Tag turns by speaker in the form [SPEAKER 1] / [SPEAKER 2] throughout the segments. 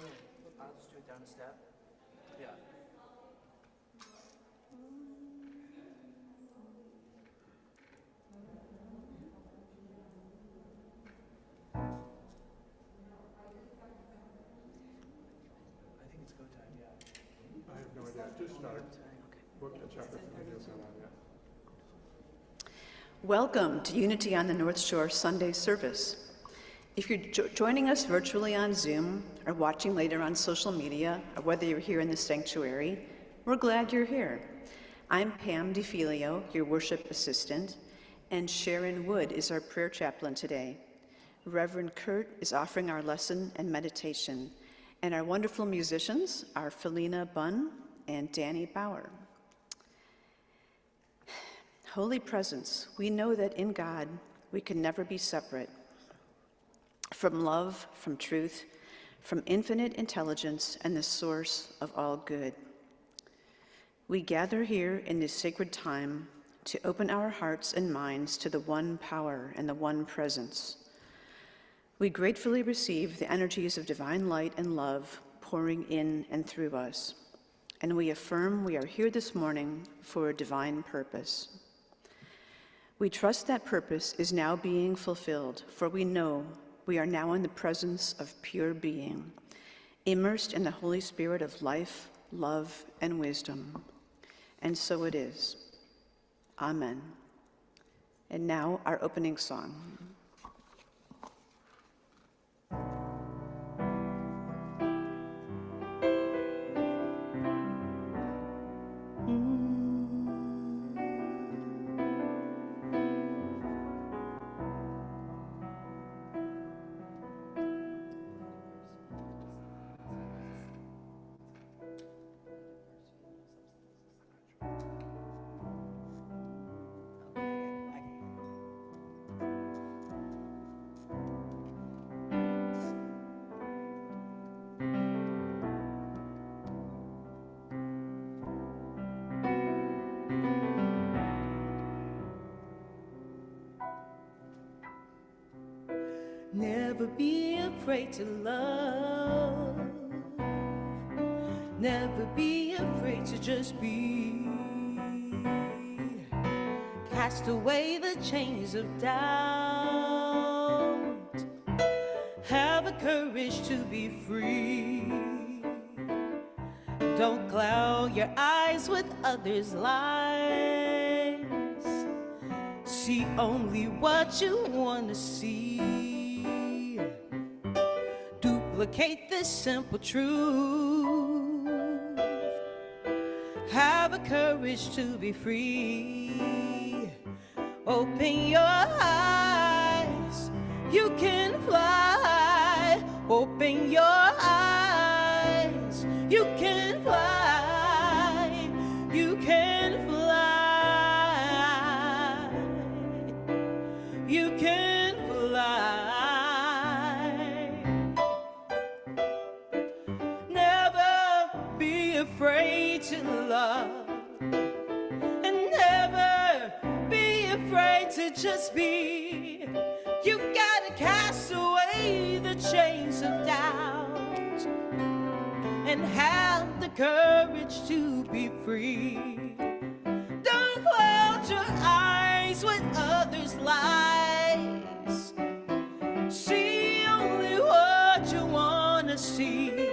[SPEAKER 1] I'll just do it down a step. Yeah. I think it's go time, yeah.
[SPEAKER 2] I have no idea. Just start. We'll catch up if the video's not on yet.
[SPEAKER 3] Welcome to Unity on the North Shore Sunday Service. If you're joining us virtually on Zoom or watching later on social media, or whether you're here in the sanctuary, we're glad you're here. I'm Pam DeFilio, your worship assistant, and Sharon Wood is our prayer chaplain today. Reverend Kurt is offering our lesson and meditation, and our wonderful musicians are Felina Bunn and Danny Bauer. Holy Presence, we know that in God we can never be separate. From love, from truth, from infinite intelligence and the source of all good. We gather here in this sacred time to open our hearts and minds to the one power and the one presence. We gratefully receive the energies of divine light and love pouring in and through us. And we affirm we are here this morning for a divine purpose. We trust that purpose is now being fulfilled, for we know we are now in the presence of pure being, immersed in the Holy Spirit of life, love, and wisdom. And so it is. Amen. And now our opening song.
[SPEAKER 4] Never be afraid to love. Never be afraid to just be. Cast away the chains of doubt. Have the courage to be free. Don't cloud your eyes with others' lies. See only what you want to see. Duplicate this simple truth. Have the courage to be free. Open your eyes, you can fly. Open your eyes, you can fly. You can fly. You can fly. Afraid to love, and never be afraid to just be. You've got to cast away the chains of doubt and have the courage to be free. Don't cloud your eyes with others' lies. See only what you want to see.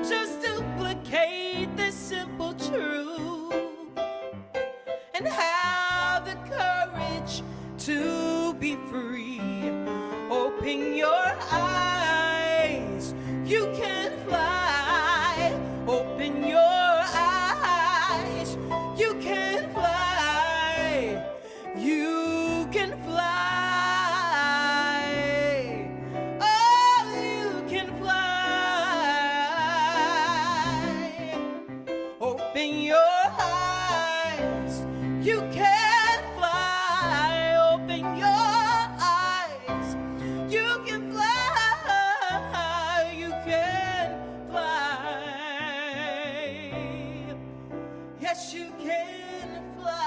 [SPEAKER 4] Just duplicate this simple truth and have the courage to be free. Open your eyes, you can fly. Open your eyes, you can fly. You can fly. Open your eyes, you can fly. Open your eyes, you can fly. You can fly. Yes, you can fly.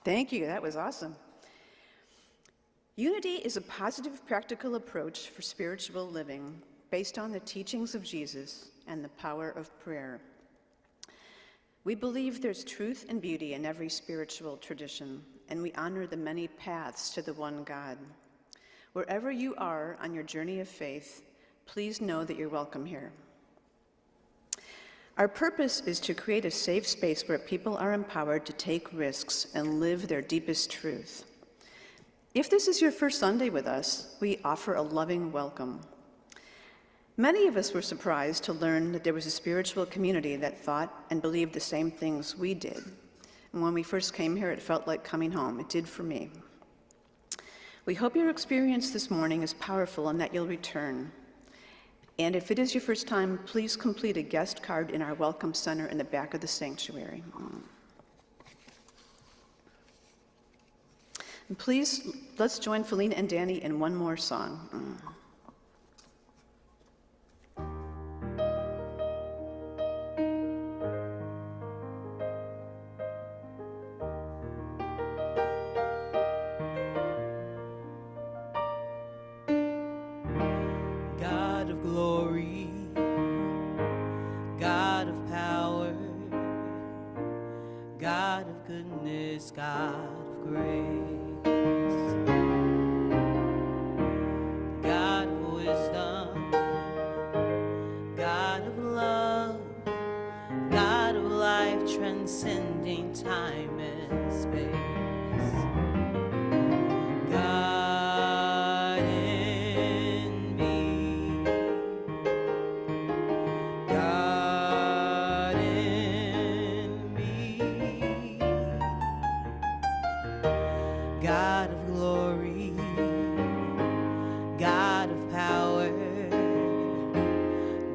[SPEAKER 3] Thank you, that was awesome. Unity is a positive, practical approach for spiritual living based on the teachings of Jesus and the power of prayer. We believe there's truth and beauty in every spiritual tradition, and we honor the many paths to the one God. Wherever you are on your journey of faith, please know that you're welcome here. Our purpose is to create a safe space where people are empowered to take risks and live their deepest truth. If this is your first Sunday with us, we offer a loving welcome. Many of us were surprised to learn that there was a spiritual community that thought and believed the same things we did. And when we first came here, it felt like coming home. It did for me. We hope your experience this morning is powerful and that you'll return. And if it is your first time, please complete a guest card in our Welcome Center in the back of the sanctuary. And please, let's join Felina and Danny in one more song.
[SPEAKER 4] God of glory, God of power, God of goodness, God of grace, God of wisdom, God of love, God of life transcending time and space. God in me, God in me, God of glory, God of power,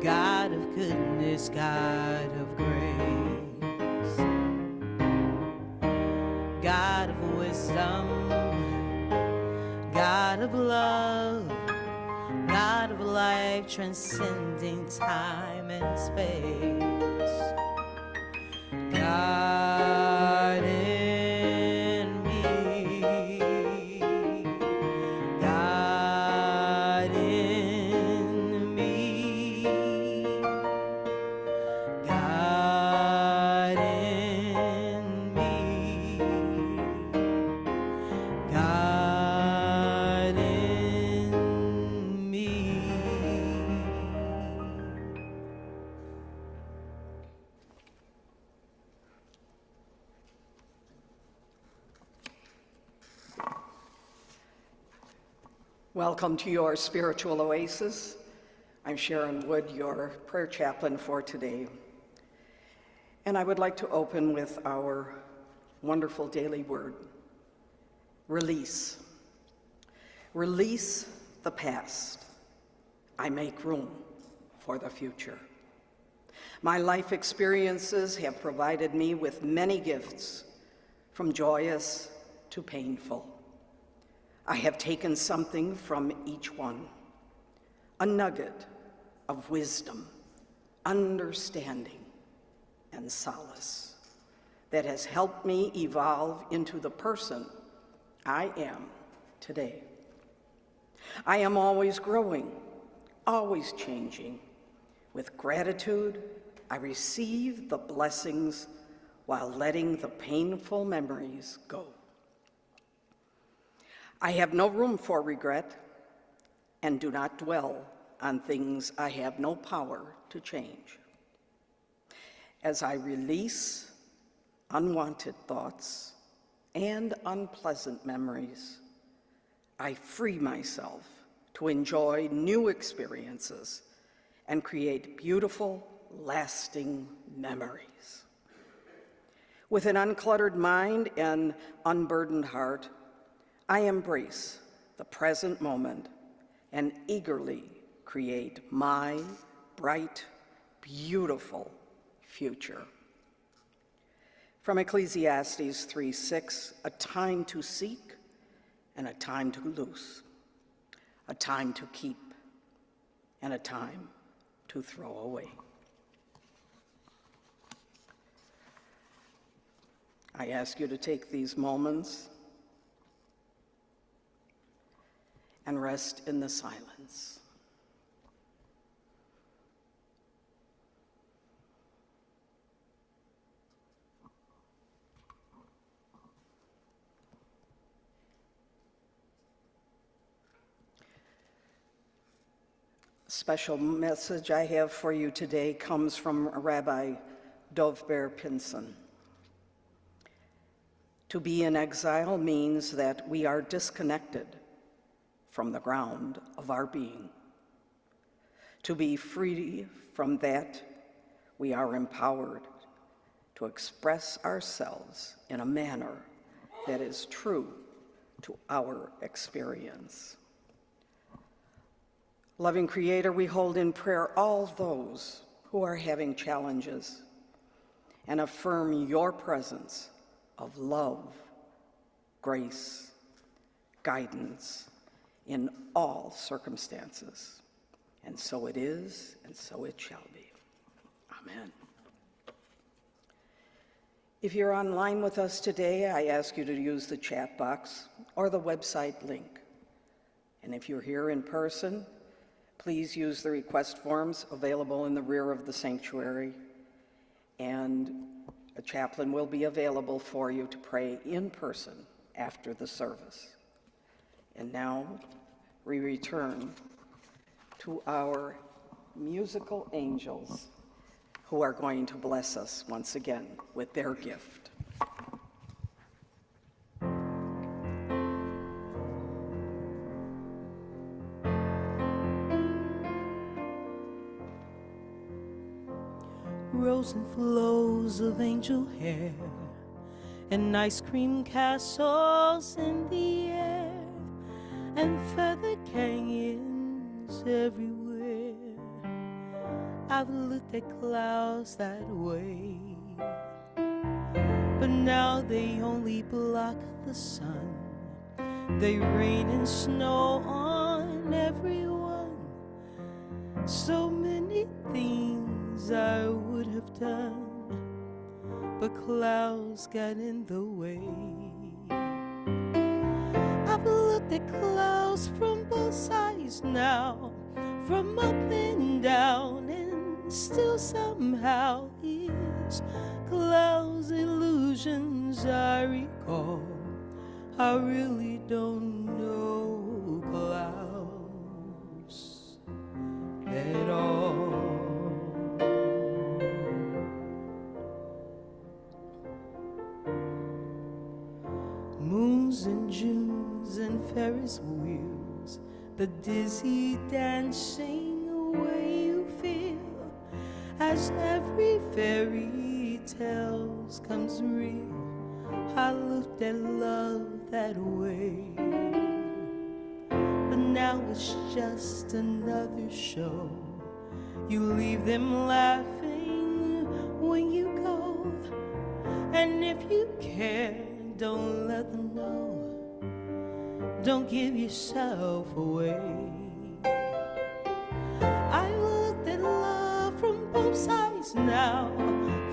[SPEAKER 4] God of goodness, God of grace, God of wisdom, God of love, God of life transcending time and space. God in me, God in me, God in me, God in me.
[SPEAKER 5] Welcome to your spiritual oasis. I'm Sharon Wood, your prayer chaplain for today. And I would like to open with our wonderful daily word, release. Release the past. I make room for the future. My life experiences have provided me with many gifts, from joyous to painful. I have taken something from each one, a nugget of wisdom, understanding, and solace that has helped me evolve into the person I am today. I am always growing, always changing. With gratitude, I receive the blessings while letting the painful memories go. I have no room for regret and do not dwell on things I have no power to change. As I release unwanted thoughts and unpleasant memories, I free myself to enjoy new experiences and create beautiful, lasting memories. With an uncluttered mind and unburdened heart, I embrace the present moment and eagerly create my bright, beautiful future. From Ecclesiastes 3:6, a time to seek and a time to loose, a time to keep and a time to throw away. I ask you to take these moments and rest in the silence. Special message I have for you today comes from Rabbi Dovber Pinson. To be in exile means that we are disconnected from the ground of our being. To be free from that, we are empowered to express ourselves in a manner that is true to our experience. Loving Creator, we hold in prayer all those who are having challenges and affirm your presence of love, grace, guidance in all circumstances. And so it is, and so it shall be. Amen. If you're online with us today, I ask you to use the chat box or the website link. And if you're here in person, please use the request forms available in the rear of the sanctuary, and a chaplain will be available for you to pray in person after the service. And now we return to our musical angels who are going to bless us once again with their gift.
[SPEAKER 4] Rows and flows of angel hair and ice cream castles in the air and feather canyons everywhere. I've looked at clouds that way, but now they only block the sun. They rain and snow on everyone. So many things I would have done, but clouds got in the way. I've looked at clouds from both sides now, from up and down, and still somehow is clouds illusions I recall. I really don't know clouds at all. Moons and Junes and Ferris wheels, the dizzy dancing way you feel as every fairy tale comes real. I looked at love that way, but now it's just another show. You leave them laughing when you go, and if you care, don't let them know. Don't give yourself away. I looked at love from both sides now,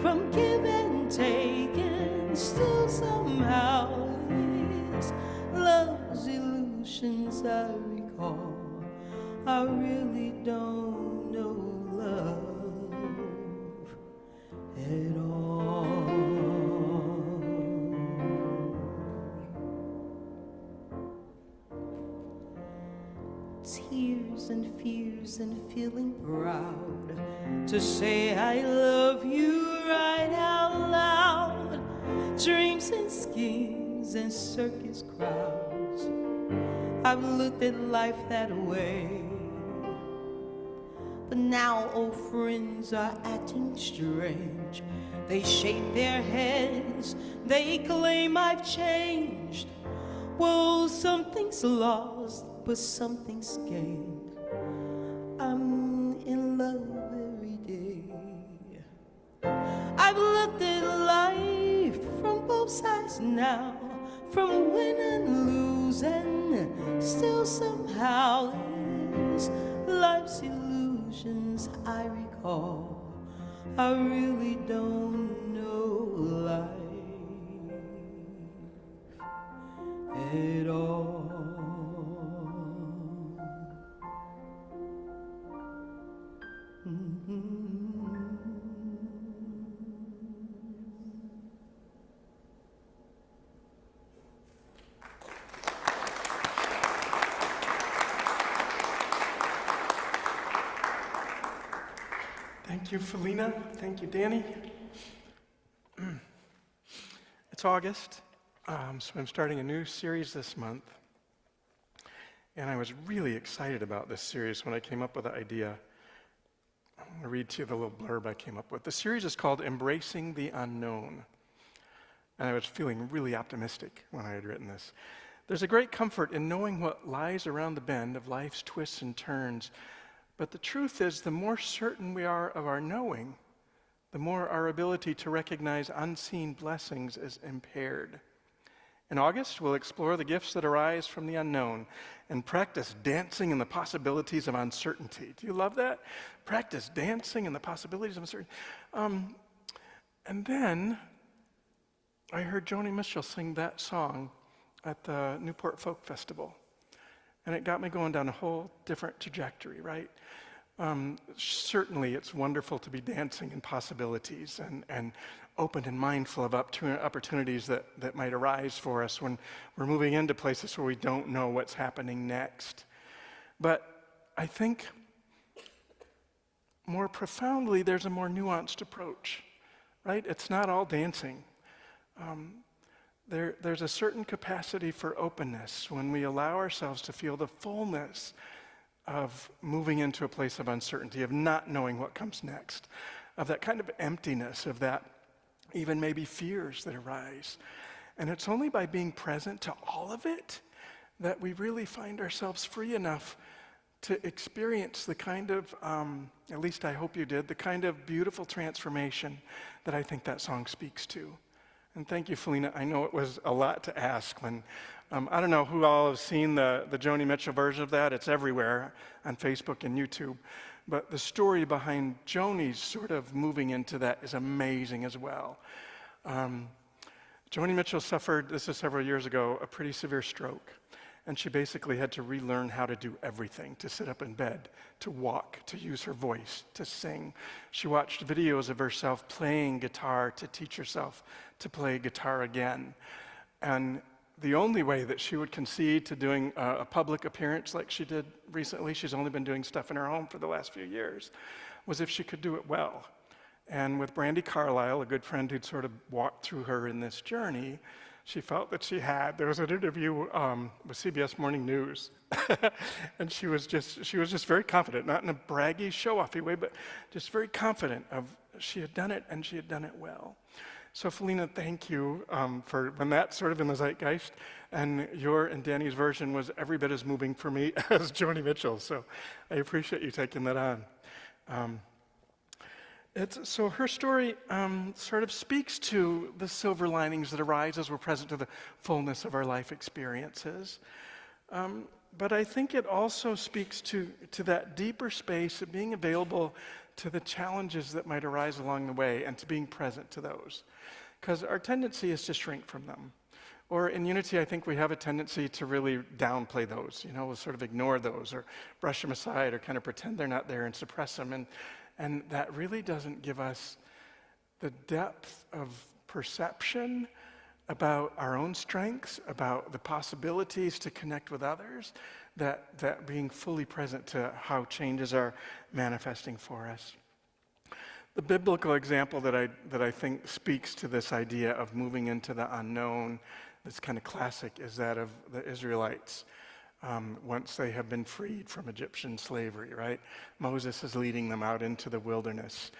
[SPEAKER 4] from give and take, and still somehow it's love's illusions I recall. I really don't know love at all. Tears and fears and feeling proud to say I love you right out loud. Dreams and schemes and circus crowds, I've looked at life that way. But now old friends are acting strange. They shake their heads, they claim I've changed. Well, something's lost, but something's gained. I'm in love every day. I've looked at life from both sides now, from win and lose, and still somehow is life's illusions I recall. I really don't know life it all.
[SPEAKER 2] Thank you, Felina. Thank you, Danny. It's August, so I'm starting a new series this month. And I was really excited about this series when I came up with the idea. I'm going to read to you the little blurb I came up with. The series is called Embracing the Unknown. And I was feeling really optimistic when I had written this. There's a great comfort in knowing what lies around the bend of life's twists and turns. But the truth is, the more certain we are of our knowing, the more our ability to recognize unseen blessings is impaired. In August, we'll explore the gifts that arise from the unknown and practice dancing in the possibilities of uncertainty. Do you love that? Practice dancing in the possibilities of uncertainty. And then I heard Joni Mitchell sing that song at the Newport Folk Festival. And it got me going down a whole different trajectory, right? Certainly it's wonderful to be dancing in possibilities and open and mindful of opportunities that might arise for us when we're moving into places where we don't know what's happening next. But I think more profoundly, there's a more nuanced approach, right? It's not all dancing. There's a certain capacity for openness when we allow ourselves to feel the fullness of moving into a place of uncertainty, of not knowing what comes next, of that kind of emptiness, of that even maybe fears that arise. And it's only by being present to all of it that we really find ourselves free enough to experience the kind of, at least I hope you did, the kind of beautiful transformation that I think that song speaks to. And thank you, Felina. I know it was a lot to ask when, I don't know who all have seen the Joni Mitchell version of that. It's everywhere on Facebook and YouTube. But the story behind Joni's sort of moving into that is amazing as well. Joni Mitchell suffered, this is several years ago, a pretty severe stroke. And she basically had to relearn how to do everything, to sit up in bed, to walk, to use her voice, to sing. She watched videos of herself playing guitar to teach herself to play guitar again. And the only way that she would concede to doing a public appearance like she did recently, she's only been doing stuff in her home for the last few years, was if she could do it well. And with Brandy Carlisle, a good friend who'd sort of walked through her in this journey, she felt that she had. There was an interview with CBS Morning News, and she was just very confident, not in a braggy, show-offy way, but just very confident of she had done it, and she had done it well. So Felina, thank you for when that's sort of in the zeitgeist, and your and Danny's version was every bit as moving for me as Joni Mitchell, so I appreciate you taking that on. So her story sort of speaks to the silver linings that arise as we're present to the fullness of our life experiences. But I think it also speaks to that deeper space of being available to the challenges that might arise along the way and to being present to those. Because our tendency is to shrink from them. Or in Unity, I think we have a tendency to really downplay those. We'll sort of ignore those or brush them aside or kind of pretend they're not there and suppress them. And that really doesn't give us the depth of perception about our own strengths, about the possibilities to connect with others, that being fully present to how changes are manifesting for us. The biblical example that I think speaks to this idea of moving into the unknown, that's kind of classic, is that of the Israelites. Once they have been freed from Egyptian slavery, right? Moses is leading them out into the wilderness.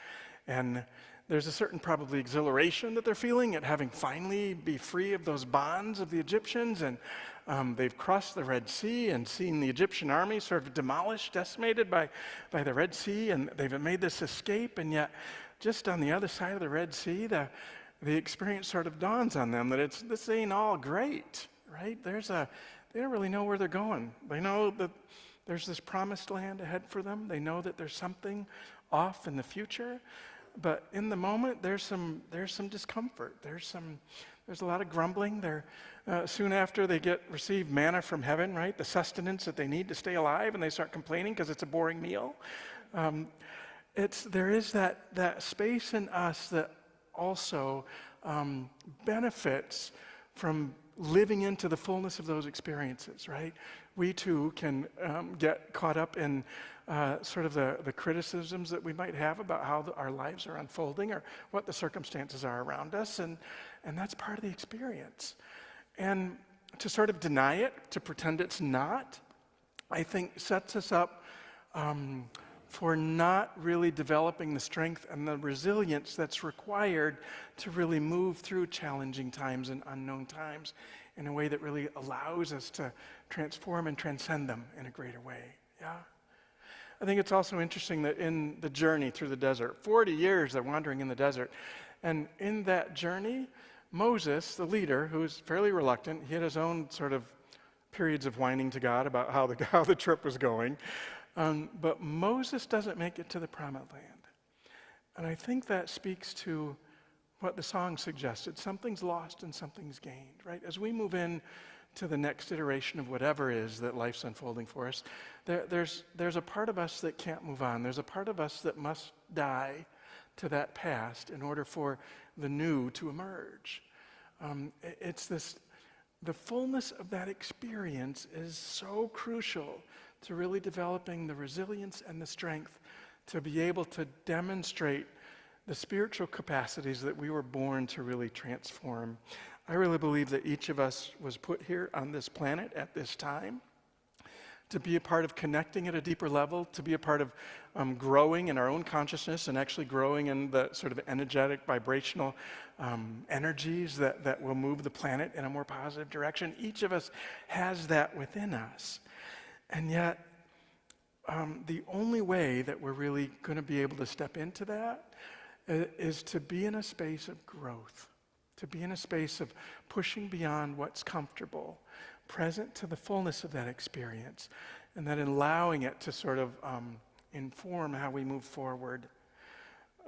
[SPEAKER 2] And there's a certain probably exhilaration that they're feeling at having finally be free of those bonds of the Egyptians. And they've crossed the Red Sea and seen the Egyptian army sort of demolished, decimated by the Red Sea. And they've made this escape. And yet, just on the other side of the Red Sea, the experience sort of dawns on them that this ain't all great, right? They don't really know where they're going. They know that there's this promised land ahead for them. They know that there's something off in the future. But in the moment, there's some discomfort. There's There's a lot of grumbling. Soon after they receive manna from heaven, right? The sustenance that they need to stay alive, and they start complaining because it's a boring meal. There is that space in us that also benefits from living into the fullness of those experiences, right? We too can get caught up in sort of the criticisms that we might have about how our lives are unfolding or what the circumstances are around us, and that's part of the experience. And to sort of deny it, to pretend it's not, I think sets us up for not really developing the strength and the resilience that's required to really move through challenging times and unknown times in a way that really allows us to transform and transcend them in a greater way. Yeah. I think it's also interesting that in the journey through the desert, 40 years they're wandering in the desert, and in that journey, Moses, the leader, who was fairly reluctant, he had his own sort of periods of whining to God about how the trip was going. But Moses doesn't make it to the promised land. And I think that speaks to what the song suggested. Something's lost and something's gained, right? As we move in to the next iteration of whatever it is that life's unfolding for us, there's a part of us that can't move on. There's a part of us that must die to that past in order for the new to emerge. The fullness of that experience is so crucial to really developing the resilience and the strength to be able to demonstrate the spiritual capacities that we were born to really transform. I really believe that each of us was put here on this planet at this time to be a part of connecting at a deeper level, to be a part of growing in our own consciousness and actually growing in the sort of energetic, vibrational energies that will move the planet in a more positive direction. Each of us has that within us. And yet, the only way that we're really going to be able to step into that is to be in a space of growth, to be in a space of pushing beyond what's comfortable, present to the fullness of that experience, and then allowing it to sort of inform how we move forward.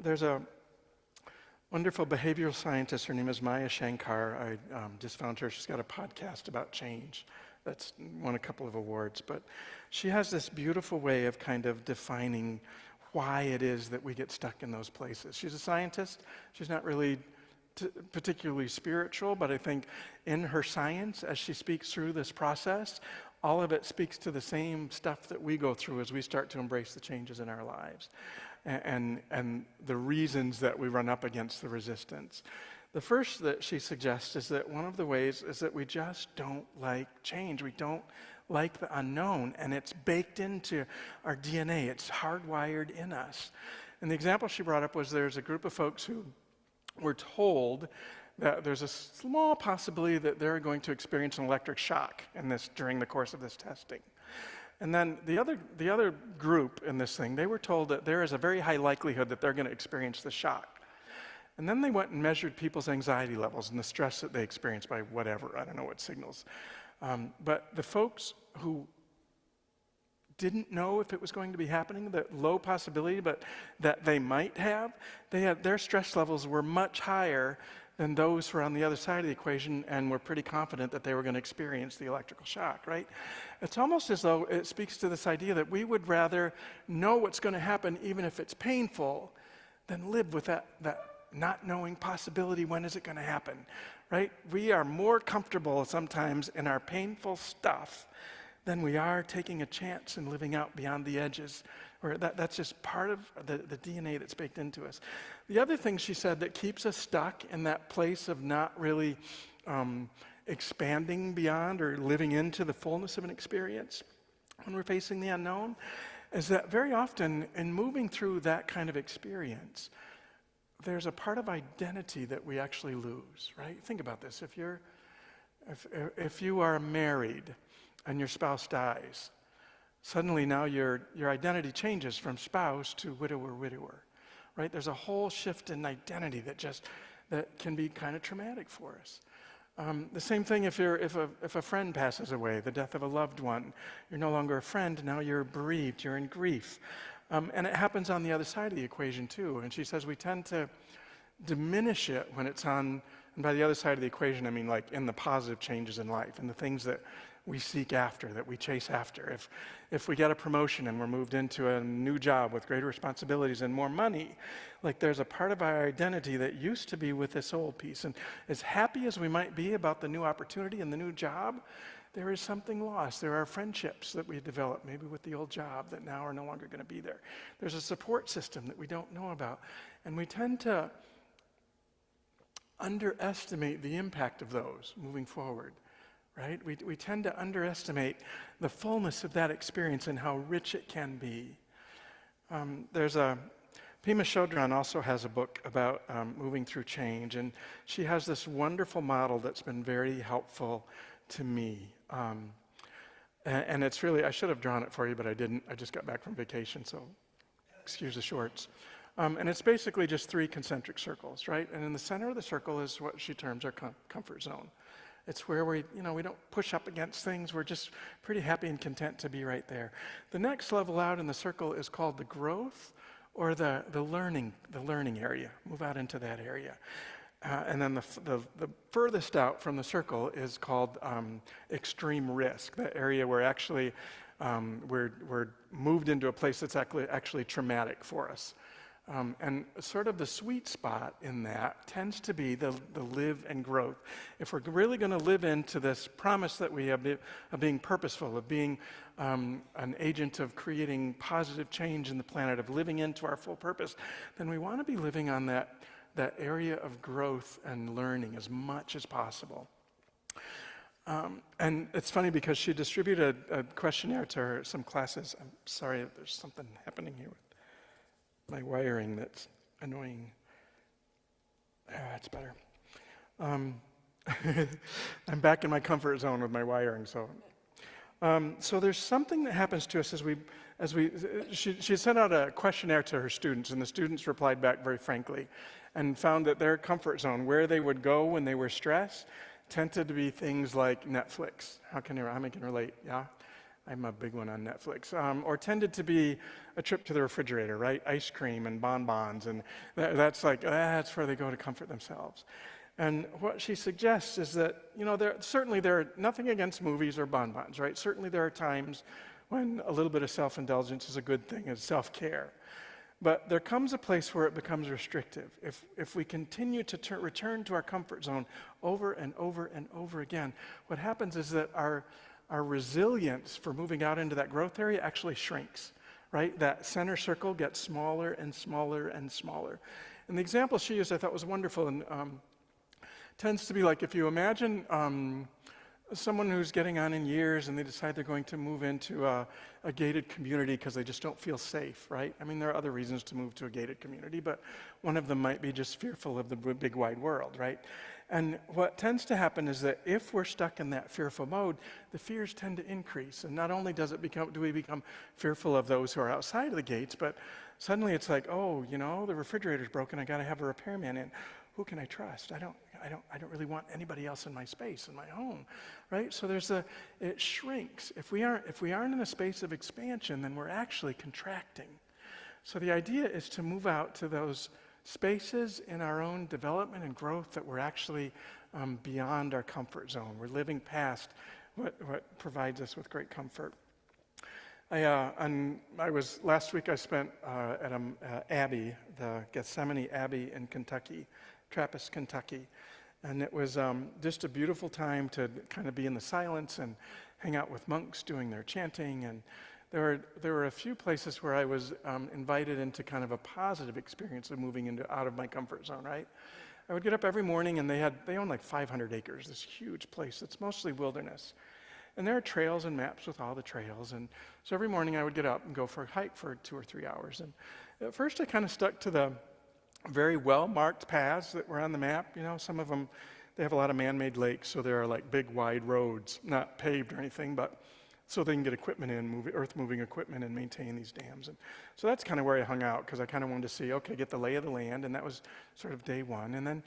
[SPEAKER 2] There's a wonderful behavioral scientist. Her name is Maya Shankar. I just found her. She's got a podcast about change that's won a couple of awards. But she has this beautiful way of kind of defining why it is that we get stuck in those places. She's a scientist. She's not really particularly spiritual, but I think in her science, as she speaks through this process, all of it speaks to the same stuff that we go through as we start to embrace the changes in our lives and the reasons that we run up against the resistance. The first that she suggests is that one of the ways is that we just don't like change. We don't like the unknown, and it's baked into our DNA. It's hardwired in us. And the example she brought up was there's a group of folks who were told that there's a small possibility that they're going to experience an electric shock during the course of this testing. And then the other group in this thing, they were told that there is a very high likelihood that they're going to experience the shock. And then they went and measured people's anxiety levels and the stress that they experienced by whatever, I don't know what signals. But the folks who didn't know if it was going to be happening, that low possibility, but that they might have, their stress levels were much higher than those who were on the other side of the equation and were pretty confident that they were going to experience the electrical shock, right? It's almost as though it speaks to this idea that we would rather know what's going to happen, even if it's painful, than live with that not knowing possibility, when is it going to happen, right? We are more comfortable sometimes in our painful stuff than we are taking a chance and living out beyond the edges. Or that's just part of the DNA that's baked into us. The other thing she said that keeps us stuck in that place of not really expanding beyond or living into the fullness of an experience when we're facing the unknown is that very often in moving through that kind of experience, there's a part of identity that we actually lose, right? Think about this. If you are married and your spouse dies, suddenly now your identity changes from spouse to widower, right? There's a whole shift in identity that can be kind of traumatic for us. The same thing if a friend passes away, the death of a loved one, you're no longer a friend, now you're bereaved, you're in grief. And it happens on the other side of the equation too. And she says we tend to diminish it when it's on And by the other side of the equation, I mean like in the positive changes in life and the things that we seek after, that we chase after. If we get a promotion and we're moved into a new job with greater responsibilities and more money, like there's a part of our identity that used to be with this old piece. And as happy as we might be about the new opportunity and the new job, there is something lost. There are friendships that we developed, maybe with the old job, that now are no longer going to be there. There's a support system that we don't know about. And we tend to underestimate the impact of those moving forward, right? We tend to underestimate the fullness of that experience and how rich it can be. Pema Chodron also has a book about moving through change, and she has this wonderful model that's been very helpful to me. And it's really, I should have drawn it for you, but I didn't. I just got back from vacation, so excuse the shorts. And it's basically just 3 concentric circles, right? And in the center of the circle is what she terms our comfort zone. It's where we don't push up against things. We're just pretty happy and content to be right there. The next level out in the circle is called the growth or the learning area. Move out into that area. And then the furthest out from the circle is called extreme risk, the area where actually we're moved into a place that's actually traumatic for us. And sort of the sweet spot in that tends to be the live and growth. If we're really going to live into this promise that we have of being purposeful, of being an agent of creating positive change in the planet, of living into our full purpose, then we want to be living on that area of growth and learning as much as possible. And it's funny because she distributed a questionnaire to some classes. I'm sorry, there's something happening here with my wiring that's annoying. It's better. I'm back in my comfort zone with my wiring, so. So there's something that happens to us she sent out a questionnaire to her students, and the students replied back very frankly and found that their comfort zone, where they would go when they were stressed, tended to be things like Netflix. How can I can relate? Yeah? I'm a big one on Netflix. Or tended to be a trip to the refrigerator, right? Ice cream and bonbons, and that's where they go to comfort themselves. And what she suggests is that, there are nothing against movies or bonbons, right? Certainly there are times when a little bit of self-indulgence is a good thing, as self-care. But there comes a place where it becomes restrictive. If we continue to return to our comfort zone over and over and over again, what happens is that our resilience for moving out into that growth area actually shrinks, right? That center circle gets smaller and smaller and smaller. And the example she used I thought was wonderful, and tends to be like if you imagine someone who's getting on in years and they decide they're going to move into a gated community because they just don't feel safe, right? I mean, there are other reasons to move to a gated community, but one of them might be just fearful of the big wide world, right? And what tends to happen is that if we're stuck in that fearful mode, the fears tend to increase. And not only do we become fearful of those who are outside of the gates, but suddenly it's like, oh, the refrigerator's broken, I got to have a repairman in. Who can I trust? I don't really want anybody else in my space, in my home, right? So it shrinks. If we aren't in a space of expansion, then we're actually contracting. So the idea is to move out to those spaces in our own development and growth that we're actually beyond our comfort zone. We're living past what provides us with great comfort. Last week I spent at Abbey, the Gethsemane Abbey in Kentucky, Trappist, Kentucky. And it was just a beautiful time to kind of be in the silence and hang out with monks doing their chanting. And there were a few places where I was invited into kind of a positive experience of moving out of my comfort zone, right? I would get up every morning, and they own like 500 acres, this huge place that's mostly wilderness. And there are trails and maps with all the trails. And so every morning I would get up and go for a hike for 2 or 3 hours. And at first I kind of stuck to the very well-marked paths that were on the map. Some of them, they have a lot of man-made lakes, so there are like big, wide roads, not paved or anything, but so they can get equipment in, earth-moving equipment and maintain these dams. And so that's kind of where I hung out, because I kind of wanted to see, get the lay of the land, and that was sort of day one. And then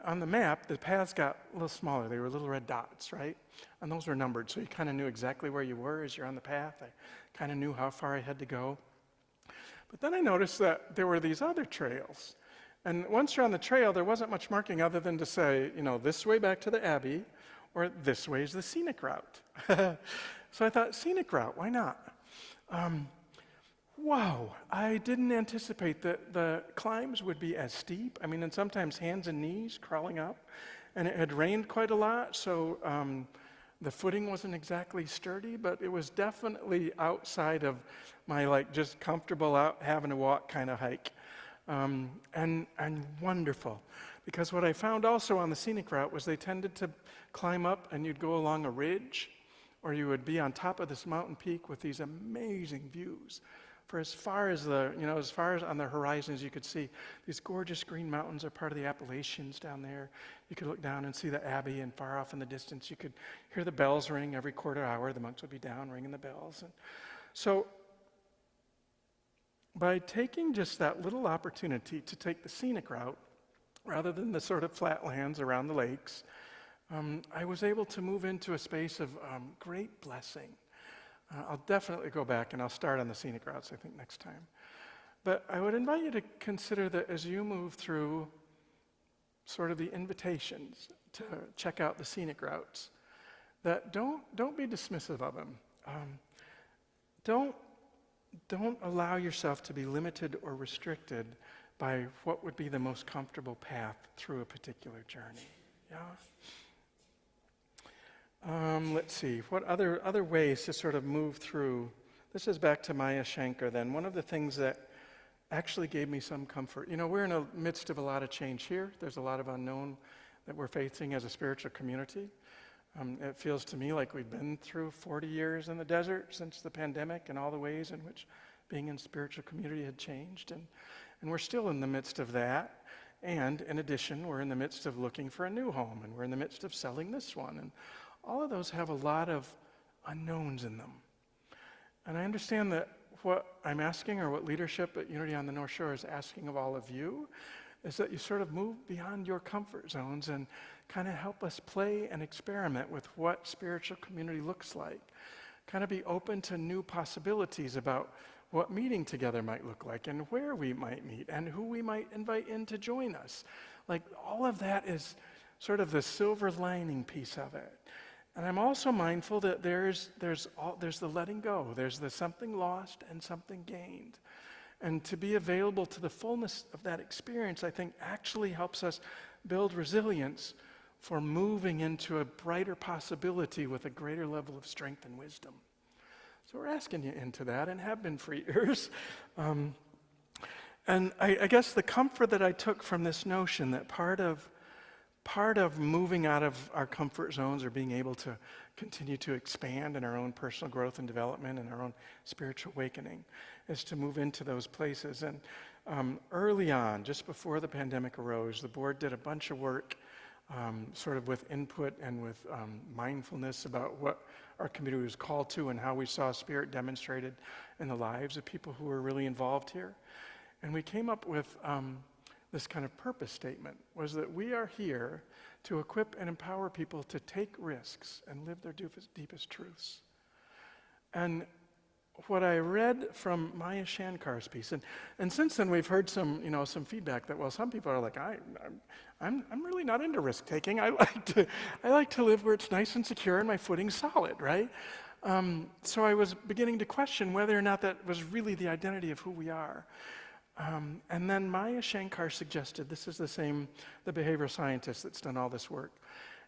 [SPEAKER 2] on the map, the paths got a little smaller. They were little red dots, right? And those were numbered, so you kind of knew exactly where you were as you're on the path. I kind of knew how far I had to go. But then I noticed that there were these other trails, And once you're on the trail, there wasn't much marking other than to say, this way back to the Abbey, or this way is the scenic route. So I thought, scenic route, why not? Wow, I didn't anticipate that the climbs would be as steep. I mean, and sometimes hands and knees crawling up. And it had rained quite a lot, so the footing wasn't exactly sturdy, but it was definitely outside of my just comfortable out having to walk kind of hike. And wonderful. Because what I found also on the scenic route was they tended to climb up and you'd go along a ridge, or you would be on top of this mountain peak with these amazing views. For as far as as far as on the horizon as you could see, these gorgeous green mountains are part of the Appalachians down there. You could look down and see the Abbey, and far off in the distance, you could hear the bells ring every quarter hour. The monks would be down ringing the bells. And so by taking just that little opportunity to take the scenic route, rather than the sort of flatlands around the lakes, I was able to move into a space of great blessing. I'll definitely go back and I'll start on the scenic routes, I think, next time. But I would invite you to consider that as you move through sort of the invitations to check out the scenic routes, that don't be dismissive of them. Don't allow yourself to be limited or restricted by what would be the most comfortable path through a particular journey. Yeah. Let's see, what other ways to sort of move through. This is back to Maya Shankar then. One of the things that actually gave me some comfort. We're in the midst of a lot of change here. There's a lot of unknown that we're facing as a spiritual community. It feels to me like we've been through 40 years in the desert since the pandemic and all the ways in which being in spiritual community had changed. And we're still in the midst of that. And in addition, we're in the midst of looking for a new home, and we're in the midst of selling this one. And all of those have a lot of unknowns in them. And I understand that what I'm asking, or what leadership at Unity on the North Shore is asking of all of you, is that you sort of move beyond your comfort zones and kind of help us play and experiment with what spiritual community looks like. Kind of be open to new possibilities about what meeting together might look like, and where we might meet, and who we might invite in to join us. All of that is sort of the silver lining piece of it. And I'm also mindful that there's the letting go. There's the something lost and something gained. And to be available to the fullness of that experience, I think, actually helps us build resilience for moving into a brighter possibility with a greater level of strength and wisdom. So we're asking you into that, and have been for years. And I guess the comfort that I took from this notion that part of moving out of our comfort zones, or being able to continue to expand in our own personal growth and development and our own spiritual awakening, is to move into those places. And early on, just before the pandemic arose, the board did a bunch of work sort of with input and with mindfulness about what our community was called to and how we saw Spirit demonstrated in the lives of people who were really involved here. And we came up with this kind of purpose statement, was that we are here to equip and empower people to take risks and live their deepest truths. And what I read from Maya Shankar's piece, and since then we've heard some feedback that, well, some people are like, I'm really not into risk taking. I like to live where it's nice and secure and my footing's solid, right? So I was beginning to question whether or not that was really the identity of who we are. And then Maya Shankar suggested, this is the behavioral scientist that's done all this work,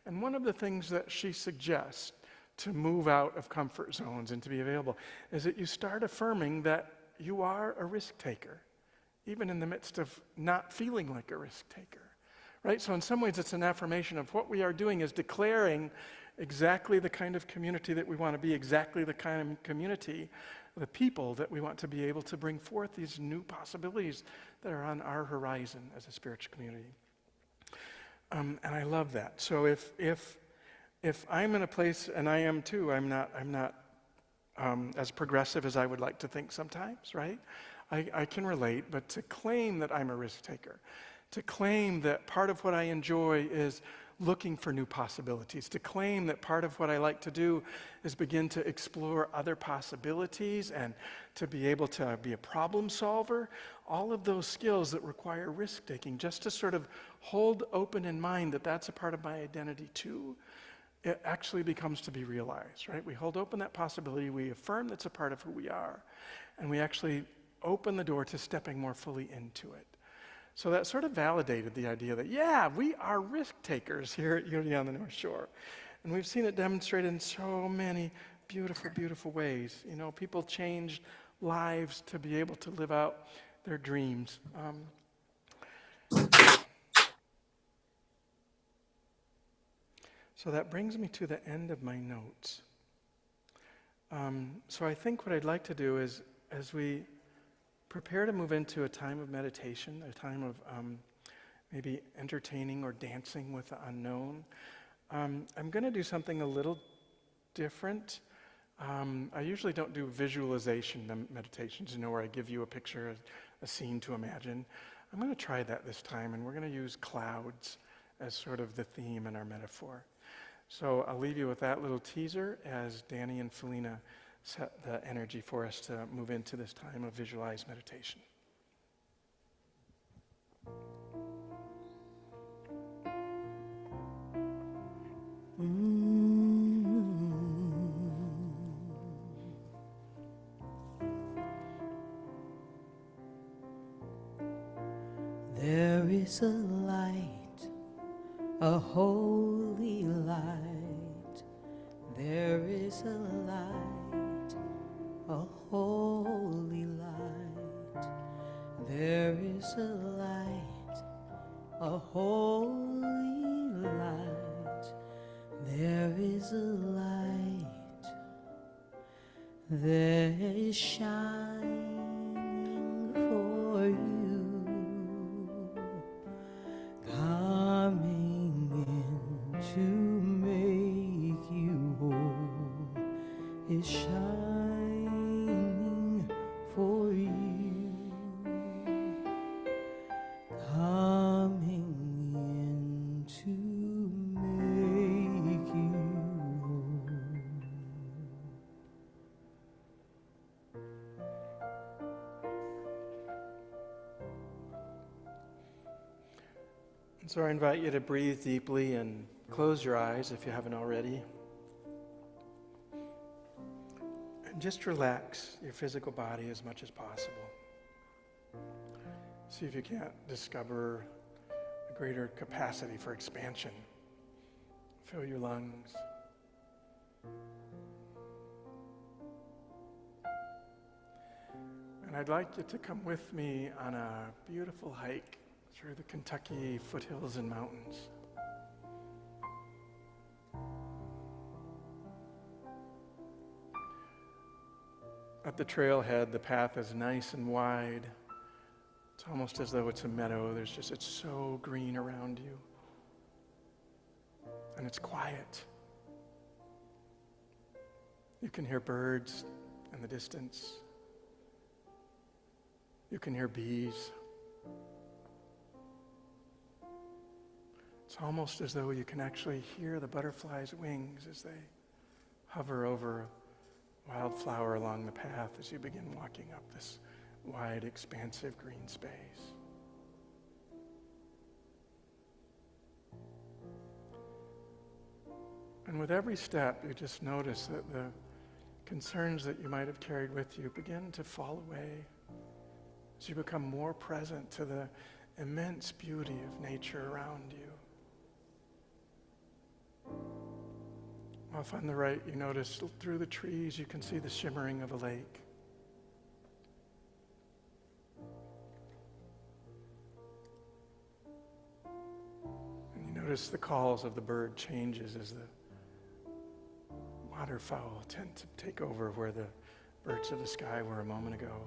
[SPEAKER 2] and one of the things that she suggests to move out of comfort zones and to be available is that you start affirming that you are a risk taker, even in the midst of not feeling like a risk taker, right? So in some ways it's an affirmation of what we are doing is declaring exactly the kind of community that we want to be, exactly the kind of community, the people that we want to be able to bring forth these new possibilities that are on our horizon as a spiritual community. And I love that. So if I'm in a place, and I am too, I'm not as progressive as I would like to think sometimes, right? I can relate, but to claim that I'm a risk taker, to claim that part of what I enjoy is looking for new possibilities, to claim that part of what I like to do is begin to explore other possibilities and to be able to be a problem solver, all of those skills that require risk-taking, just to sort of hold open in mind that that's a part of my identity too, it actually becomes to be realized, right? We hold open that possibility, we affirm that's a part of who we are, and we actually open the door to stepping more fully into it. So that sort of validated the idea that, yeah, we are risk takers here at Unity on the North Shore. And we've seen it demonstrated in so many beautiful, beautiful ways. You know, people changed lives to be able to live out their dreams. So that brings me to the end of my notes. So I think what I'd like to do is, as we prepare to move into a time of meditation, a time of maybe entertaining or dancing with the unknown, I'm going to do something a little different. I usually don't do visualization meditations, you know, where I give you a picture, a scene to imagine. I'm going to try that this time, and we're going to use clouds as sort of the theme in our metaphor. So I'll leave you with that little teaser as Danny and Felina set the energy for us to move into this time of visualized meditation.
[SPEAKER 4] There is a light, a holy light. There is a light, a holy light. There is a light, a holy light. There is a light that is shining for you, coming in to make you whole, is shining for you, coming in to make you whole.
[SPEAKER 2] So I invite you to breathe deeply and close your eyes if you haven't already. And just relax your physical body as much as possible. See if you can't discover a greater capacity for expansion. Fill your lungs. And I'd like you to come with me on a beautiful hike through the Kentucky foothills and mountains. At the trailhead, the path is nice and wide. It's almost as though it's a meadow. It's so green around you. And it's quiet. You can hear birds in the distance. You can hear bees. It's almost as though you can actually hear the butterflies' wings as they hover over a wildflower along the path as you begin walking up this wide, expansive green space. And with every step, you just notice that the concerns that you might have carried with you begin to fall away as you become more present to the immense beauty of nature around you. Off on the right, you notice through the trees, you can see the shimmering of a lake. And you notice the calls of the bird changes as the waterfowl tend to take over where the birds of the sky were a moment ago.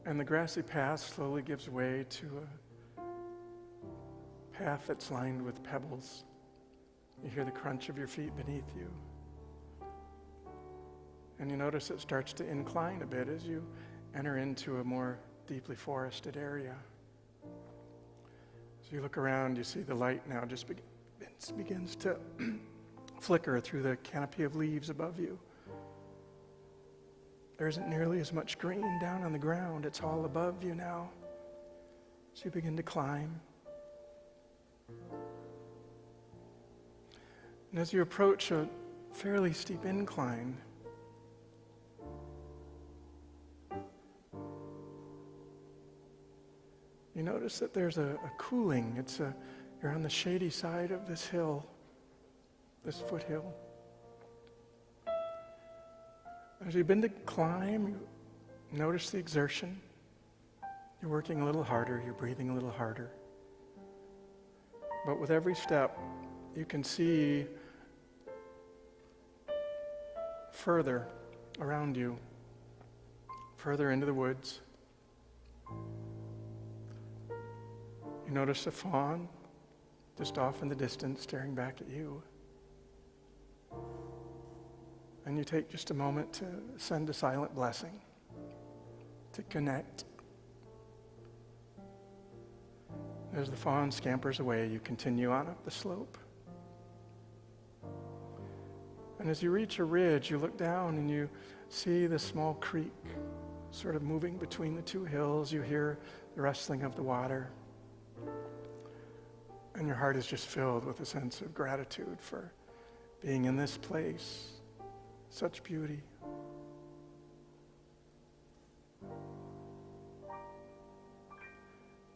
[SPEAKER 2] And the grassy path slowly gives way to a path that's lined with pebbles. You hear the crunch of your feet beneath you. And you notice it starts to incline a bit as you enter into a more deeply forested area. As you look around, you see the light now just begins to flicker through the canopy of leaves above you. There isn't nearly as much green down on the ground. It's all above you now. So you begin to climb. And as you approach a fairly steep incline, you notice that there's a cooling. You're on the shady side of this hill, this foothill. As you begin to climb, you notice the exertion. You're working a little harder, you're breathing a little harder. But with every step, you can see further around you, further into the woods. You notice a fawn just off in the distance staring back at you. And you take just a moment to send a silent blessing, to connect. As the fawn scampers away, you continue on up the slope. And as you reach a ridge, you look down and you see the small creek sort of moving between the two hills. You hear the rustling of the water. And your heart is just filled with a sense of gratitude for being in this place. Such beauty.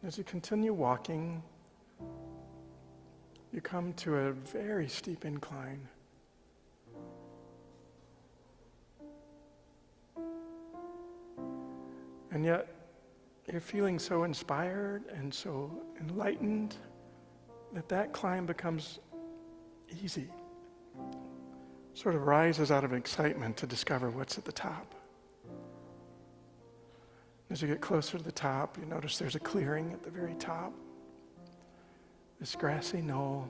[SPEAKER 2] As you continue walking, you come to a very steep incline. And yet, you're feeling so inspired and so enlightened that climb becomes easy. Sort of rises out of excitement to discover what's at the top. As you get closer to the top, you notice there's a clearing at the very top. This grassy knoll.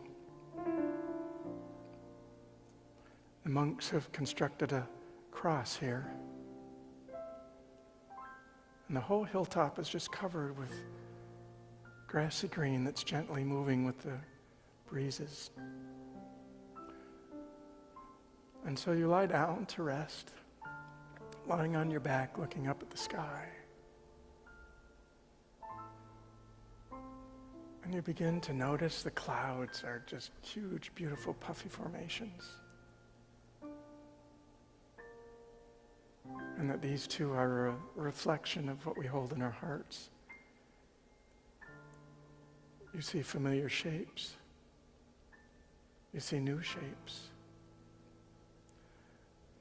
[SPEAKER 2] The monks have constructed a cross here. And the whole hilltop is just covered with grassy green that's gently moving with the breezes. And so you lie down to rest, lying on your back, looking up at the sky. And you begin to notice the clouds are just huge, beautiful, puffy formations. And that these two are a reflection of what we hold in our hearts. You see familiar shapes. You see new shapes.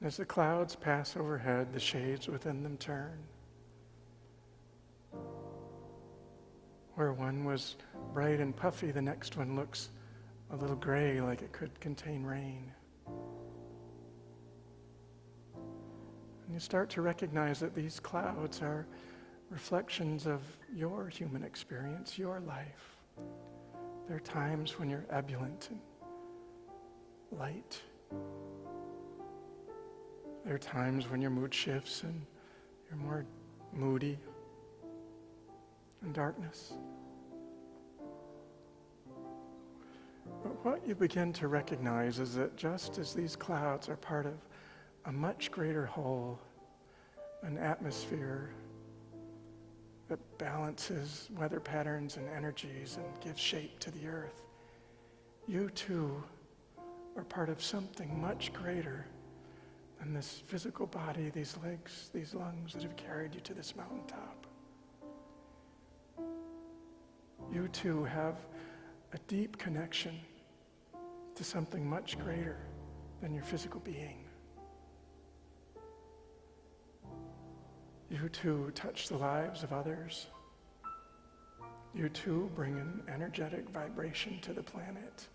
[SPEAKER 2] As the clouds pass overhead, the shades within them turn. Where one was bright and puffy, the next one looks a little gray, like it could contain rain. And you start to recognize that these clouds are reflections of your human experience, your life. There are times when you're ebullient and light. There are times when your mood shifts and you're more moody and darkness. But what you begin to recognize is that just as these clouds are part of a much greater whole, an atmosphere that balances weather patterns and energies and gives shape to the earth, you too are part of something much greater than this physical body, these legs, these lungs that have carried you to this mountaintop. You too have a deep connection to something much greater than your physical being. You too touch the lives of others. You too bring an energetic vibration to the planet.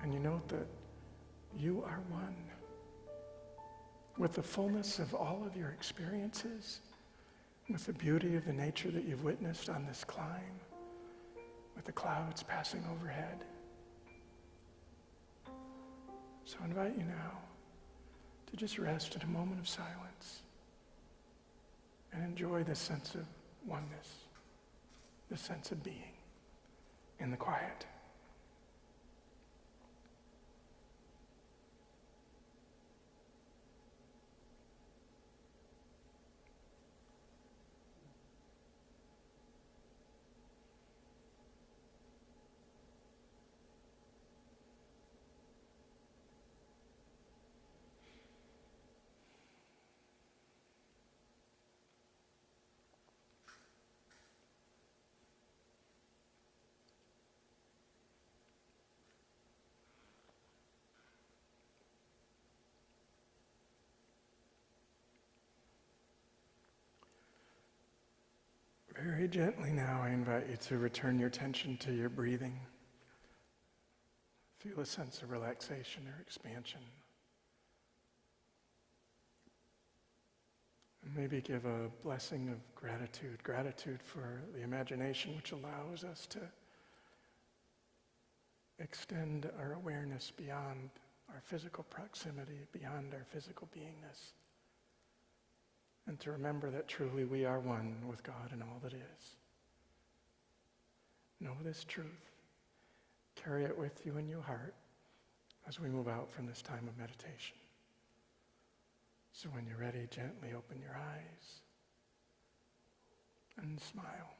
[SPEAKER 2] And you note that you are one with the fullness of all of your experiences, with the beauty of the nature that you've witnessed on this climb, with the clouds passing overhead. So I invite you now to just rest in a moment of silence. and enjoy this sense of oneness, this sense of being in the quiet. Very gently now, I invite you to return your attention to your breathing. Feel a sense of relaxation or expansion. And maybe give a blessing of gratitude, gratitude for the imagination which allows us to extend our awareness beyond our physical proximity, beyond our physical beingness. And to remember that truly we are one with God and all that is. Know this truth. Carry it with you in your heart as we move out from this time of meditation. So when you're ready, gently open your eyes and smile.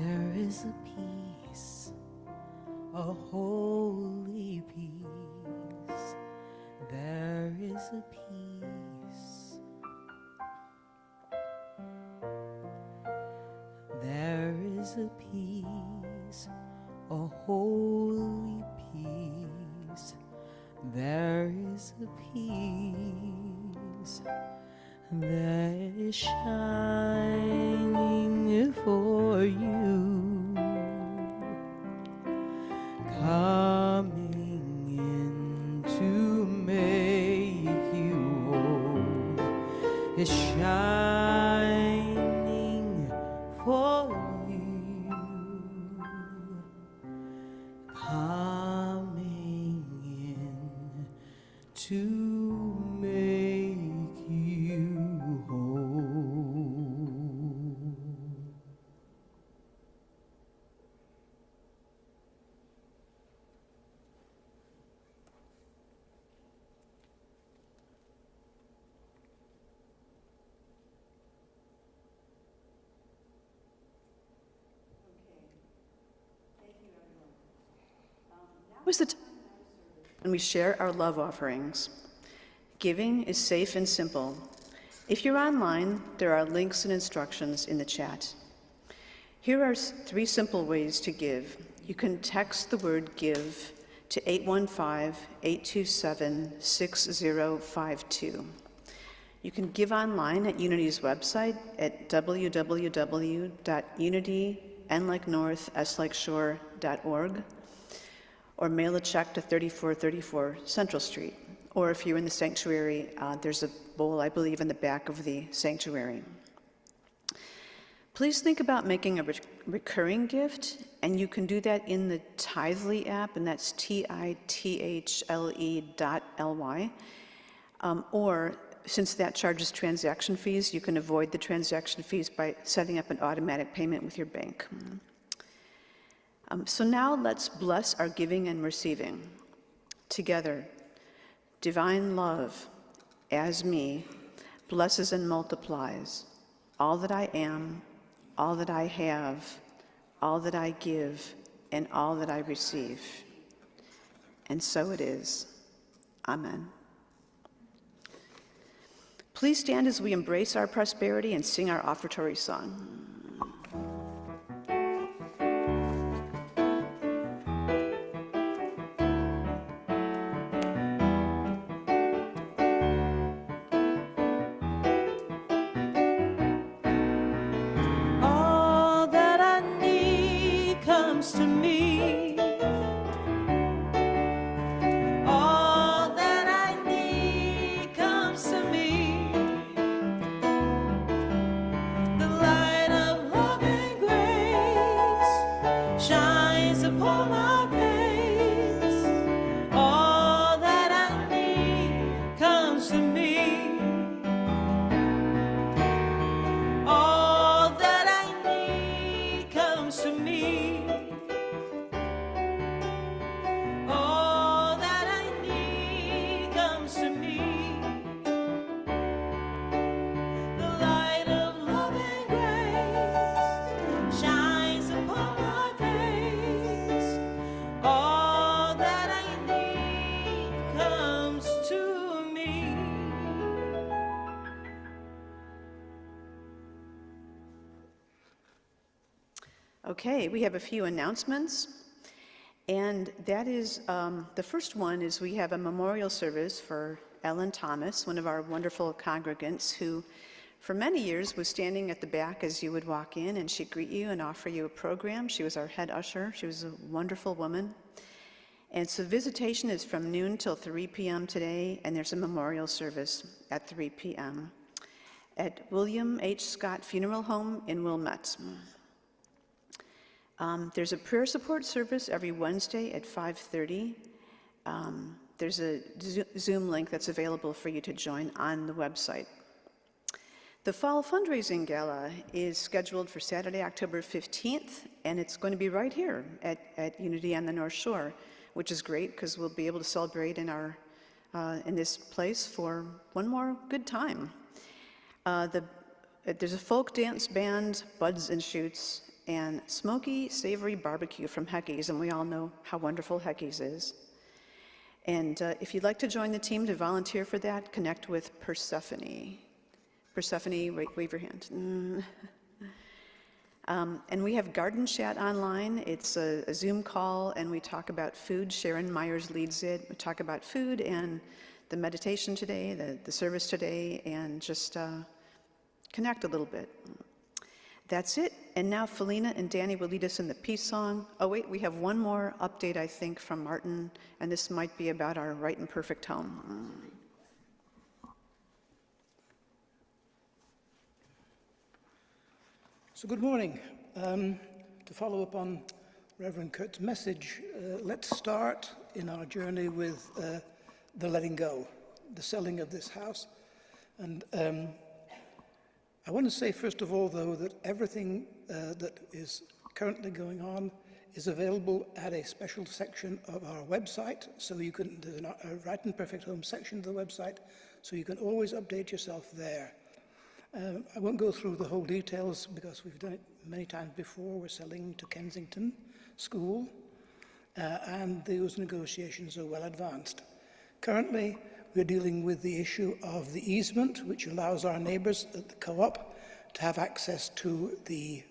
[SPEAKER 4] There is a peace, a holy peace. There is a peace. There is a peace, a holy peace. There is a peace that is shining for you, coming in to make you whole, is shining for you, coming in to make you whole.
[SPEAKER 3] Was the time when we share our love offerings. Giving is safe and simple. If you're online, there are links and instructions in the chat. Here are 3 simple ways to give. You can text the word GIVE to 815-827-6052. You can give online at Unity's website at www.unity.n-like-north-s-like-shore.org, or mail a check to 3434 Central Street. Or if you're in the sanctuary, there's a bowl, I believe, in the back of the sanctuary. Please think about making a recurring gift, and you can do that in the Tithely app, and that's TITHLE.ly. Or since that charges transaction fees, you can avoid the transaction fees by setting up an automatic payment with your bank. So now let's bless our giving and receiving. Together, divine love, as me, blesses and multiplies all that I am, all that I have, all that I give, and all that I receive. And so it is. Amen. Please stand as we embrace our prosperity and sing our offertory song.
[SPEAKER 4] All that I need comes to me. All that I need comes to me. The light
[SPEAKER 3] Okay, we have a few announcements. And that is, the first one is we have a memorial service for Ellen Thomas, one of our wonderful congregants who for many years was standing at the back as you would walk in, and she'd greet you and offer you a program. She was our head usher. She was a wonderful woman. And so visitation is from noon till 3 p.m. today, and there's a memorial service at 3 p.m. at William H. Scott Funeral Home in Wilmette. There's a prayer support service every Wednesday at 5:30. There's a Zoom link that's available for you to join on the website. The Fall Fundraising Gala is scheduled for Saturday, October 15th, and it's going to be right here at Unity on the North Shore, which is great because we'll be able to celebrate in this place for one more good time. There's a folk dance band, Buds and Shoots, and smoky, savory barbecue from Hecky's, and we all know how wonderful Hecky's is. And if you'd like to join the team to volunteer for that, connect with Persephone. Persephone, wave your hand. And we have Garden Chat online. It's a Zoom call, and we talk about food. Sharon Myers leads it. We talk about food and the meditation today, the service today, and just connect a little bit. That's it. And now Felina and Danny will lead us in the peace song. Oh wait, we have one more update, I think, from Martin, and this might be about our right and perfect home.
[SPEAKER 6] So good morning. To follow up on Reverend Kurt's message, let's start in our journey with the letting go, the selling of this house. And I want to say, first of all, though, that everything that is currently going on is available at a special section of our website. So you can, there's a Right and Perfect Home section of the website, so you can always update yourself there. I won't go through the whole details because we've done it many times before. We're selling to Kensington School, and those negotiations are well advanced. Currently, we're dealing with the issue of the easement, which allows our neighbours at the co-op to have access to the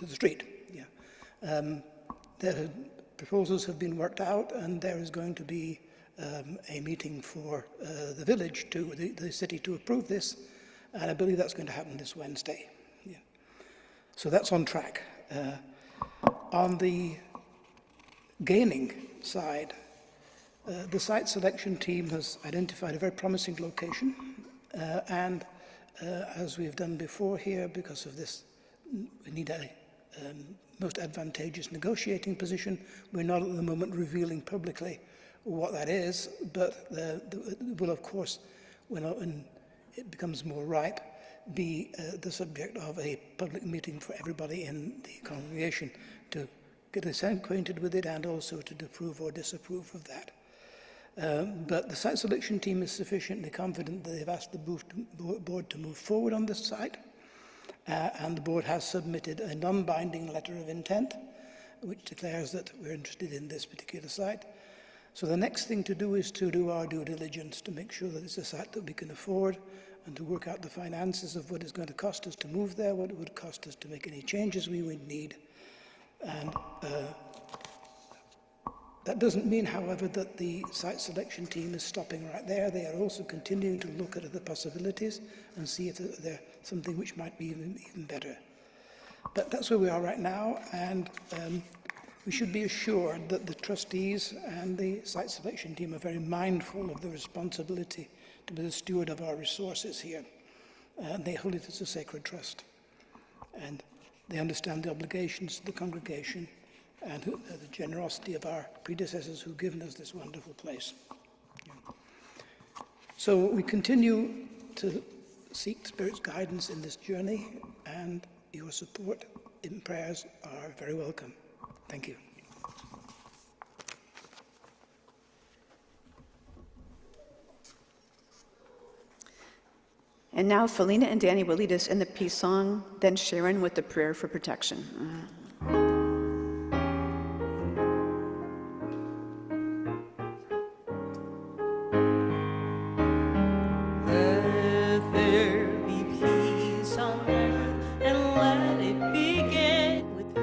[SPEAKER 6] street. Yeah. The proposals have been worked out, and there is going to be a meeting for the village, the city, to approve this, and I believe that's going to happen this Wednesday. Yeah. So that's on track. On the gaining side, the site selection team has identified a very promising location, and as we've done before here, because of this, we need a most advantageous negotiating position. We're not at the moment revealing publicly what that is, but will, of course, when it becomes more ripe, be the subject of a public meeting for everybody in the congregation to get us acquainted with it and also to approve or disapprove of that. But the site selection team is sufficiently confident that they've asked the board to move forward on this site, and the board has submitted a non-binding letter of intent which declares that we're interested in this particular site. So the next thing to do is to do our due diligence to make sure that it's a site that we can afford, and to work out the finances of what it's going to cost us to move there, what it would cost us to make any changes we would need. And that doesn't mean, however, that the site selection team is stopping right there. They are also continuing to look at other possibilities and see if there's something which might be even better. But that's where we are right now, and we should be assured that the trustees and the site selection team are very mindful of the responsibility to be the steward of our resources here. And they hold it as a sacred trust. And they understand the obligations to the congregation and the generosity of our predecessors who've given us this wonderful place. So we continue to seek Spirit's guidance in this journey, and your support in prayers are very welcome. Thank you.
[SPEAKER 3] And now Felina and Danny will lead us in the peace song, then Sharon with the prayer for protection.
[SPEAKER 4] Let there be peace on earth, and let it begin with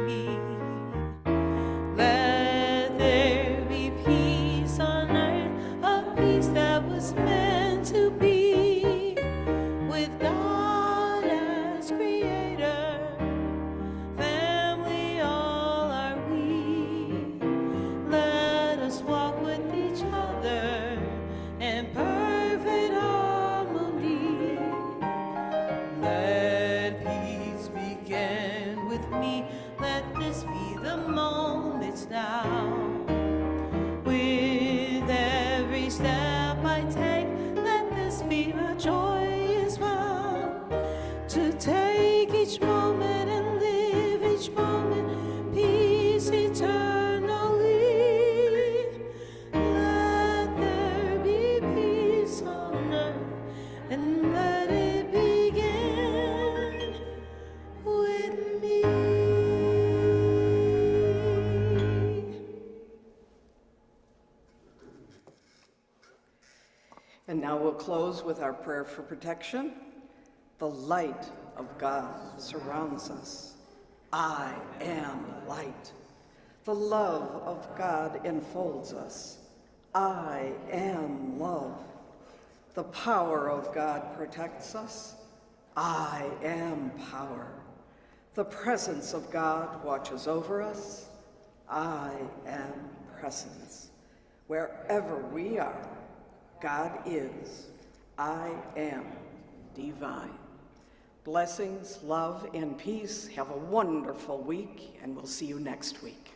[SPEAKER 4] be where joy is found. To take each moment and live each moment, peace eternally. Let there be peace on earth, and let it begin with me.
[SPEAKER 5] And now we'll close with our prayer for protection. The light of God surrounds us. I am light. The love of God enfolds us. I am love. The power of God protects us. I am power. The presence of God watches over us. I am presence. Wherever we are, God is. I am divine. Blessings, love, and peace. Have a wonderful week, and we'll see you next week.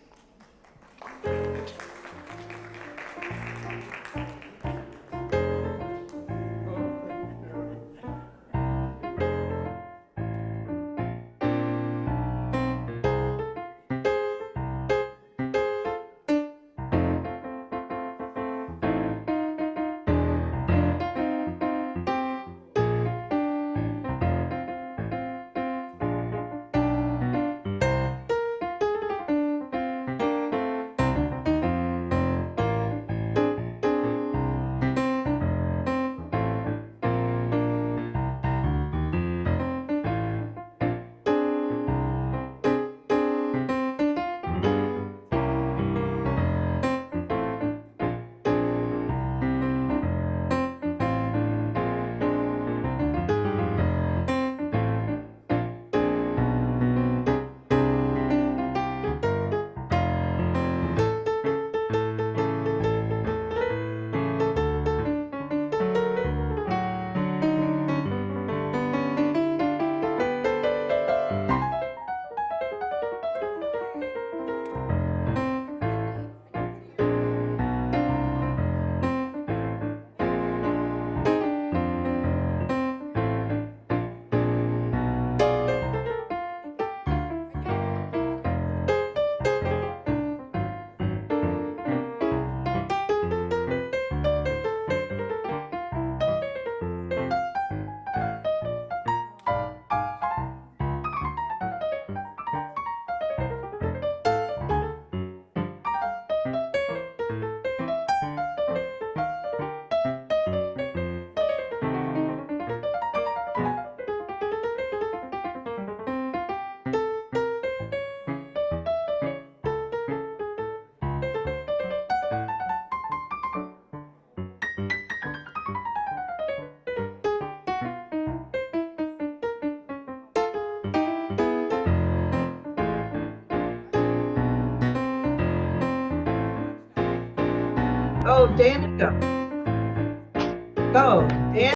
[SPEAKER 7] Oh, Danica. Go, Dan.